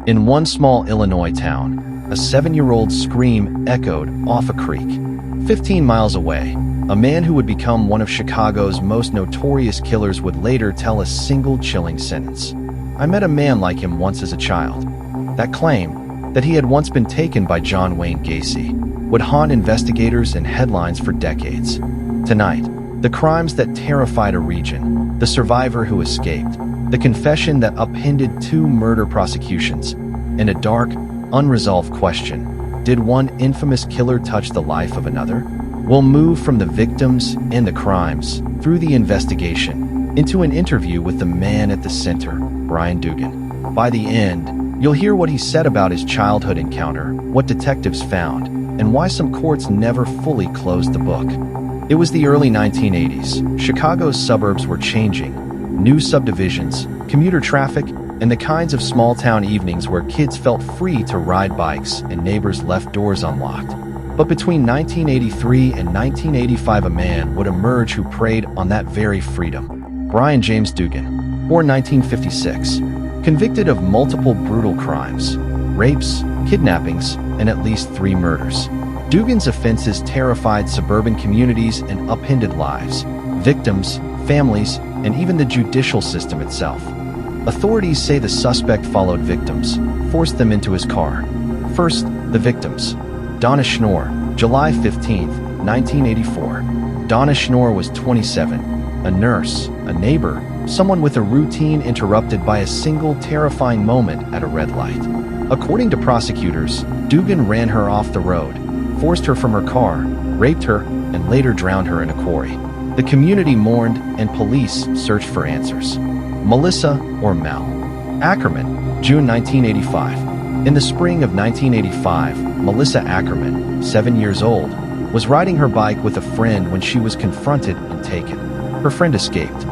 In one small Illinois town, a 7-year-old's scream echoed off a creek. 15 miles away, a man who would become one of Chicago's most notorious killers would later tell a single chilling sentence. "I met a man like him once as a child." That claim, that he had once been taken by John Wayne Gacy, would haunt investigators and headlines for decades. Tonight, the crimes that terrified a region, the survivor who escaped, the confession that upended 2 murder prosecutions, and a dark, unresolved question: did one infamous killer touch the life of another? We'll move from the victims and the crimes, through the investigation, into an interview with the man at the center, Brian Dugan. By the end, you'll hear what he said about his childhood encounter, what detectives found, and why some courts never fully closed the book. It was the early 1980s. Chicago's suburbs were changing. New subdivisions, commuter traffic, and the kinds of small-town evenings where kids felt free to ride bikes and neighbors left doors unlocked. But between 1983 and 1985, a man would emerge who preyed on that very freedom. Brian James Dugan, born 1956, convicted of multiple brutal crimes, rapes, kidnappings, and at least 3 murders. Dugan's offenses terrified suburban communities and upended lives, victims, families, and even the judicial system itself. Authorities say the suspect followed victims, forced them into his car. First, the victims. Donna Schnorr, July 15, 1984. Donna Schnorr was 27, a nurse, a neighbor, someone with a routine interrupted by a single terrifying moment at a red light. According to prosecutors, Dugan ran her off the road, forced her from her car, raped her, and later drowned her in a quarry. The community mourned, and police searched for answers. Melissa, or Mel Ackerman, June 1985. In the spring of 1985, Melissa Ackerman, 7 years old, was riding her bike with a friend when she was confronted and taken. Her friend escaped.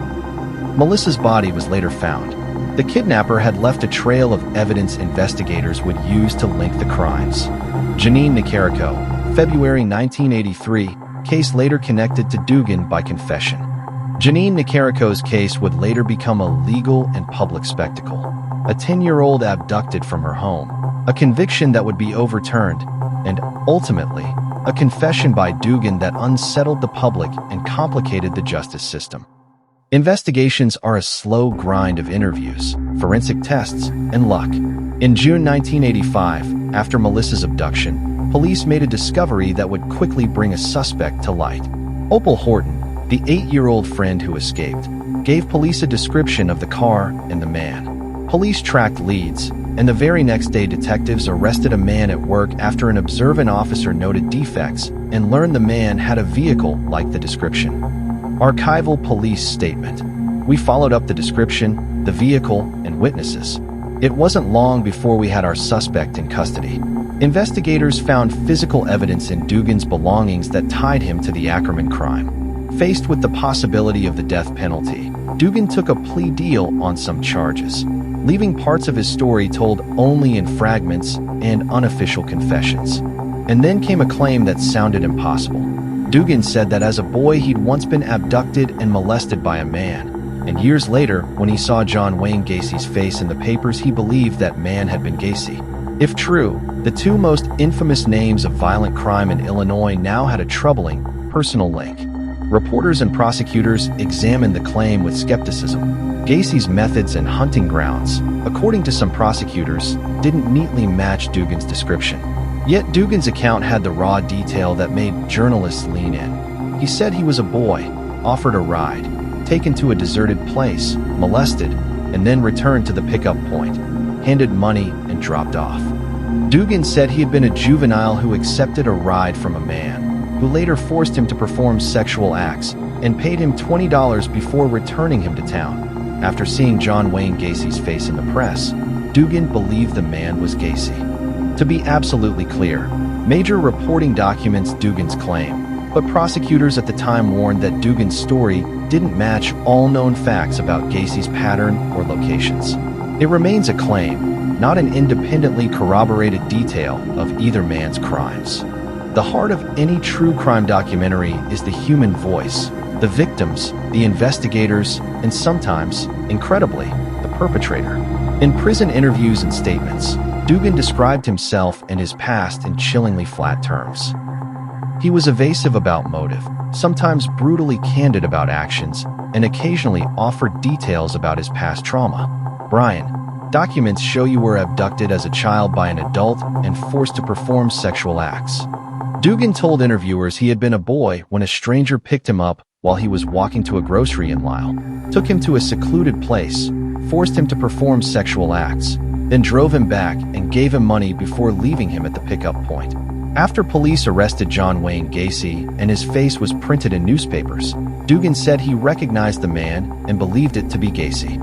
Melissa's body was later found. The kidnapper had left a trail of evidence investigators would use to link the crimes. Jeanine Nicarico, February 1983, case later connected to Dugan by confession. Jeanine Nicarico's case would later become a legal and public spectacle. A 10-year-old abducted from her home, a conviction that would be overturned, and, ultimately, a confession by Dugan that unsettled the public and complicated the justice system. Investigations are a slow grind of interviews, forensic tests, and luck. In June 1985, after Melissa's abduction, police made a discovery that would quickly bring a suspect to light. Opal Horton, the 8-year-old friend who escaped, gave police a description of the car and the man. Police tracked leads, and the very next day detectives arrested a man at work after an observant officer noted defects and learned the man had a vehicle like the description. Archival police statement. We followed up the description, the vehicle, and witnesses. It wasn't long before we had our suspect in custody. Investigators found physical evidence in Dugan's belongings that tied him to the Ackerman crime. Faced with the possibility of the death penalty, Dugan took a plea deal on some charges, leaving parts of his story told only in fragments and unofficial confessions. And then came a claim that sounded impossible. Dugan said that as a boy he'd once been abducted and molested by a man, and years later, when he saw John Wayne Gacy's face in the papers, he believed that man had been Gacy. If true, the 2 most infamous names of violent crime in Illinois now had a troubling, personal link. Reporters and prosecutors examined the claim with skepticism. Gacy's methods and hunting grounds, according to some prosecutors, didn't neatly match Dugan's description. Yet Dugan's account had the raw detail that made journalists lean in. He said he was a boy, offered a ride, taken to a deserted place, molested, and then returned to the pickup point, handed money, and dropped off. Dugan said he had been a juvenile who accepted a ride from a man, who later forced him to perform sexual acts and paid him $20 before returning him to town. After seeing John Wayne Gacy's face in the press, Dugan believed the man was Gacy. To be absolutely clear, major reporting documents Dugan's claim, but prosecutors at the time warned that Dugan's story didn't match all known facts about Gacy's pattern or locations. It remains a claim, not an independently corroborated detail of either man's crimes. The heart of any true crime documentary is the human voice, the victims, the investigators, and sometimes, incredibly, the perpetrator. In prison interviews and statements, Dugan described himself and his past in chillingly flat terms. He was evasive about motive, sometimes brutally candid about actions, and occasionally offered details about his past trauma. Brian, documents show you were abducted as a child by an adult and forced to perform sexual acts. Dugan told interviewers he had been a boy when a stranger picked him up while he was walking to a grocery in Lyle, took him to a secluded place, forced him to perform sexual acts, then drove him back and gave him money before leaving him at the pickup point. After police arrested John Wayne Gacy and his face was printed in newspapers, Dugan said he recognized the man and believed it to be Gacy.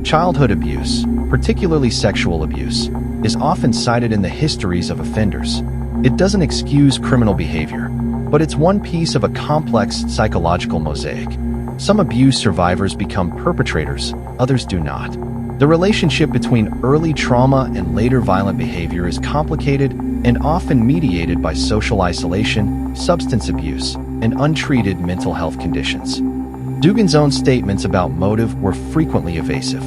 Childhood abuse, particularly sexual abuse, is often cited in the histories of offenders. It doesn't excuse criminal behavior, but it's one piece of a complex psychological mosaic. Some abuse survivors become perpetrators, others do not. The relationship between early trauma and later violent behavior is complicated and often mediated by social isolation, substance abuse, and untreated mental health conditions. Dugan's own statements about motive were frequently evasive.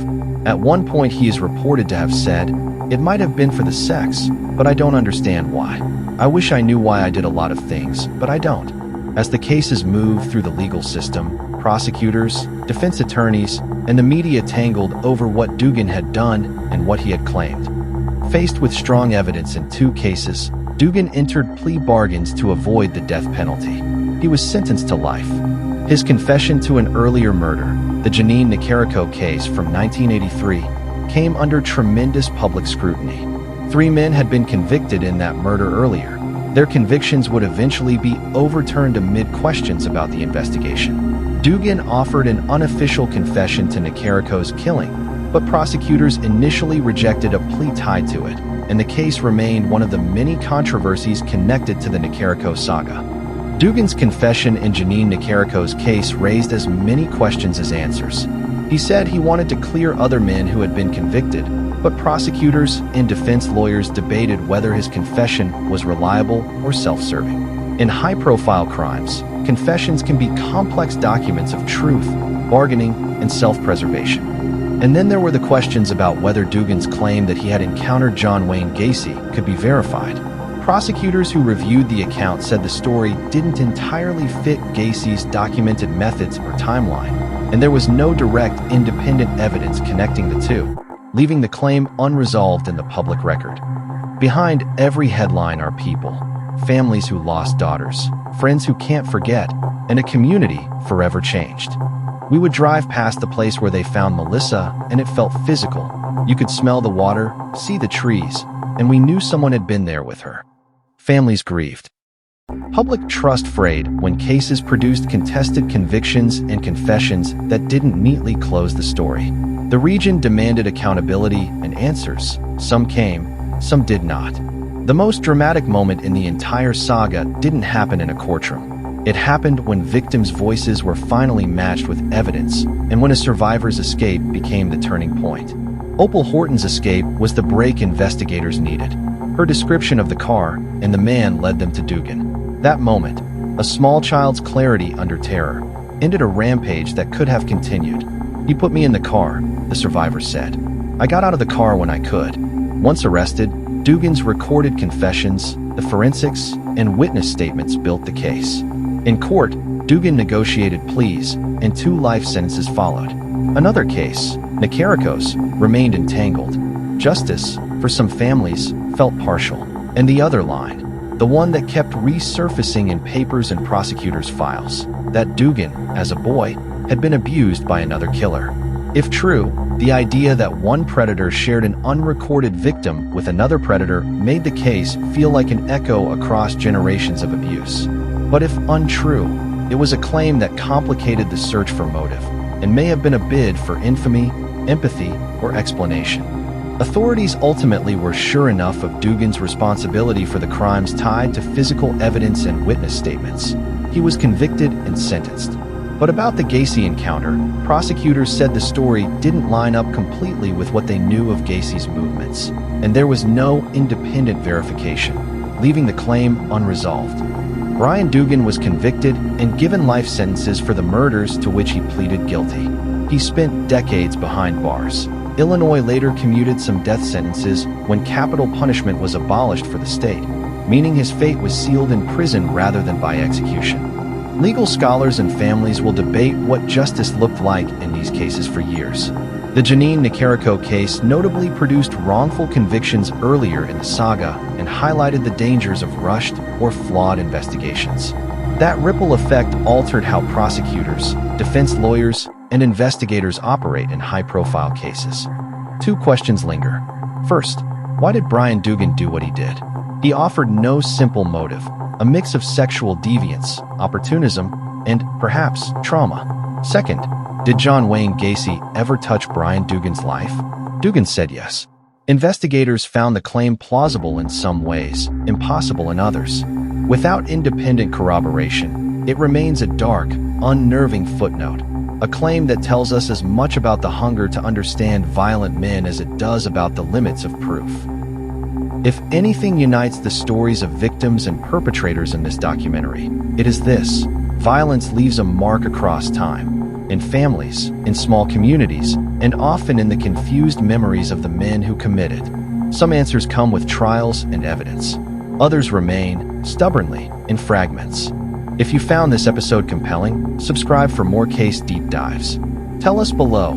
At one point he is reported to have said, "It might have been for the sex, but I don't understand why. I wish I knew why I did a lot of things, but I don't." As the cases moved through the legal system, prosecutors, defense attorneys, and the media tangled over what Dugan had done and what he had claimed. Faced with strong evidence in 2 cases, Dugan entered plea bargains to avoid the death penalty. He was sentenced to life. His confession to an earlier murder, the Jeanine Nicarico case from 1983, came under tremendous public scrutiny. 3 men had been convicted in that murder earlier. Their convictions would eventually be overturned amid questions about the investigation. Dugan offered an unofficial confession to Nicarico's killing, but prosecutors initially rejected a plea tied to it, and the case remained one of the many controversies connected to the Nicarico saga. Dugan's confession in Jeanine Nicarico's case raised as many questions as answers. He said he wanted to clear other men who had been convicted, but prosecutors and defense lawyers debated whether his confession was reliable or self-serving. In high-profile crimes, confessions can be complex documents of truth, bargaining, and self-preservation. And then there were the questions about whether Dugan's claim that he had encountered John Wayne Gacy could be verified. Prosecutors who reviewed the account said the story didn't entirely fit Gacy's documented methods or timeline, and there was no direct, independent evidence connecting the two, leaving the claim unresolved in the public record. Behind every headline are people, families who lost daughters, friends who can't forget, and a community forever changed. We would drive past the place where they found Melissa, and it felt physical. You could smell the water, see the trees, and we knew someone had been there with her. Families grieved. Public trust frayed when cases produced contested convictions and confessions that didn't neatly close the story. The region demanded accountability and answers. Some came, some did not. The most dramatic moment in the entire saga didn't happen in a courtroom. It happened when victims' voices were finally matched with evidence, and when a survivor's escape became the turning point. Opal Horton's escape was the break investigators needed. Her description of the car and the man led them to Dugan. That moment, a small child's clarity under terror, ended a rampage that could have continued. "He put me in the car," the survivor said. "I got out of the car when I could." Once arrested, Dugan's recorded confessions, the forensics, and witness statements built the case. In court, Dugan negotiated pleas, and 2 life sentences followed. Another case, Nicarico's, remained entangled. Justice, for some families, felt partial. And the other line, the one that kept resurfacing in papers and prosecutors' files, that Dugan, as a boy, had been abused by another killer. If true, the idea that one predator shared an unrecorded victim with another predator made the case feel like an echo across generations of abuse. But if untrue, it was a claim that complicated the search for motive, and may have been a bid for infamy, empathy, or explanation. Authorities ultimately were sure enough of Dugan's responsibility for the crimes tied to physical evidence and witness statements. He was convicted and sentenced. But about the Gacy encounter, prosecutors said the story didn't line up completely with what they knew of Gacy's movements, and there was no independent verification, leaving the claim unresolved. Brian Dugan was convicted and given life sentences for the murders to which he pleaded guilty. He spent decades behind bars. Illinois later commuted some death sentences when capital punishment was abolished for the state, meaning his fate was sealed in prison rather than by execution. Legal scholars and families will debate what justice looked like in these cases for years. The Jeanine Nicarico case notably produced wrongful convictions earlier in the saga and highlighted the dangers of rushed or flawed investigations. That ripple effect altered how prosecutors, defense lawyers, and investigators operate in high-profile cases. Two questions linger. First, why did Brian Dugan do what he did? He offered no simple motive, a mix of sexual deviance, opportunism, and, perhaps, trauma. Second, did John Wayne Gacy ever touch Brian Dugan's life? Dugan said yes. Investigators found the claim plausible in some ways, impossible in others. Without independent corroboration, it remains a dark, unnerving footnote, a claim that tells us as much about the hunger to understand violent men as it does about the limits of proof. If anything unites the stories of victims and perpetrators in this documentary, it is this: violence leaves a mark across time, in families, in small communities, and often in the confused memories of the men who committed. Some answers come with trials and evidence. Others remain, stubbornly, in fragments. If you found this episode compelling, subscribe for more case deep dives. Tell us below,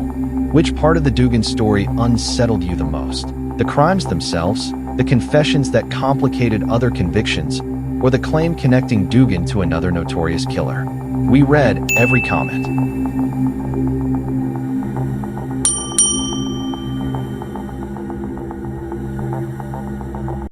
which part of the Dugan story unsettled you the most? The crimes themselves, the confessions that complicated other convictions, or the claim connecting Dugan to another notorious killer? We read every comment.